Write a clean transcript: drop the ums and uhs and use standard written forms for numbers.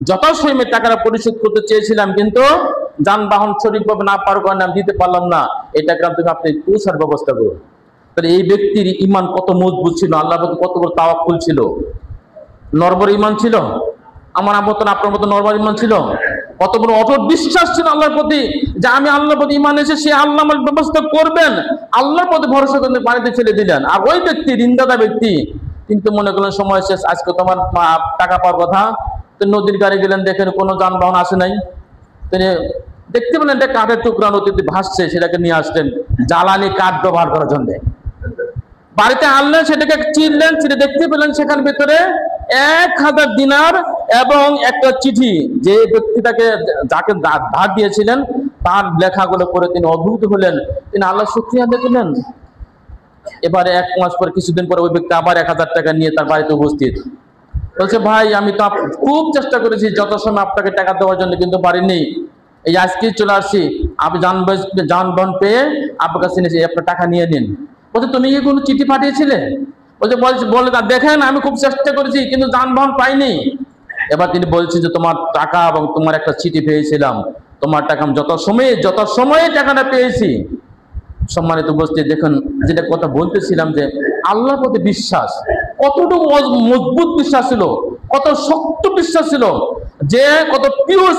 যথাসময়ে টাকাটা পরিশোধ করতে চেয়েছিলাম, কিন্তু যানবাহন সঠিকভাবে না পার কারণে আমি দিতে পারলাম না। এই টাকা আপনি পৌঁছার ব্যবস্থা করুন। তাহলে এই ব্যক্তির ঈমান কত মজবুত ছিল, আল্লাহর প্রতি কত বড় তাওয়াক্কুল ছিল, নরবর ঈমান ছিল। আমার মতন আপনার মতো নরবর ঈমান ছিল, কত বড় অটুট বিশ্বাস ছিল আল্লাহর প্রতি, যে আমি আল্লাহর প্রতি ঈমান এসে সে আল্লাহ আমার ব্যবস্থা করবেন, আল্লাহর প্রতি ভরসা করে পানিতে ফেলে দিলেন। আর ওই ব্যক্তি, ঋণদাতা ব্যক্তি, কিন্তু মনে করলেন সময় শেষ, আজকে তোমার টাকা পাওয়ার কথা, তো নদীর গাড়ি গেলেন, দেখেন কোনো যানবাহন আসে নাই, তিনি দেখতে পেলেন একটা কাঠের টুকরা নদীতে ভাসছে, সেটাকে নিয়ে আসলেন জ্বালানি কাঠ ব্যবহার করার জন্য। বাড়িতে আনলেন, সেটাকে চিনলেন, চিনে দেখতে পেলেন সেখান ভিতরে 1000 দিনার এবং একটা চিঠি, যে ব্যক্তি যাকে ধার দিয়েছিলেন তার লেখাগুলো পড়ে তিনি অদ্ভুত হলেন, তিনি আল্লাহ শুকরিয়া দেখলেন। এবারে 1 মাস পর, কিছুদিন পরে ওই ব্যক্তি আবার 1000 টাকা নিয়ে তার বাড়িতে উপস্থিত। বলছে, ভাই আমি তো খুব চেষ্টা করেছি যত সময় আপনাকে টাকা দেওয়ার জন্য, কিন্তু পারিনি, এই আজকেই চলে আসছি, আপনি যানবাহন পেয়ে আপনার কাছে নিয়েছি, আপনার টাকা নিয়ে নিন। বলছে, তুমি কি কোনো চিঠি পাঠিয়েছিলে? বলে দেখেন আমি খুব চেষ্টা করেছি, কিন্তু যানবাহন পাইনি। এবার তিনি বলছেন যে তোমার টাকা এবং তোমার একটা চিঠি পেয়েছিলাম, তোমার টাকা আমি যত সময়ে টাকাটা পেয়েছি। সম্মানিত উপস্থিতি, দেখুন যেটা কথা বলতেছিলাম, যে আল্লাহর প্রতি বিশ্বাস কতটুকু মজবুত বিশ্বাস ছিল, কত শক্ত বিশ্বাস ছিল, যে কত পিওর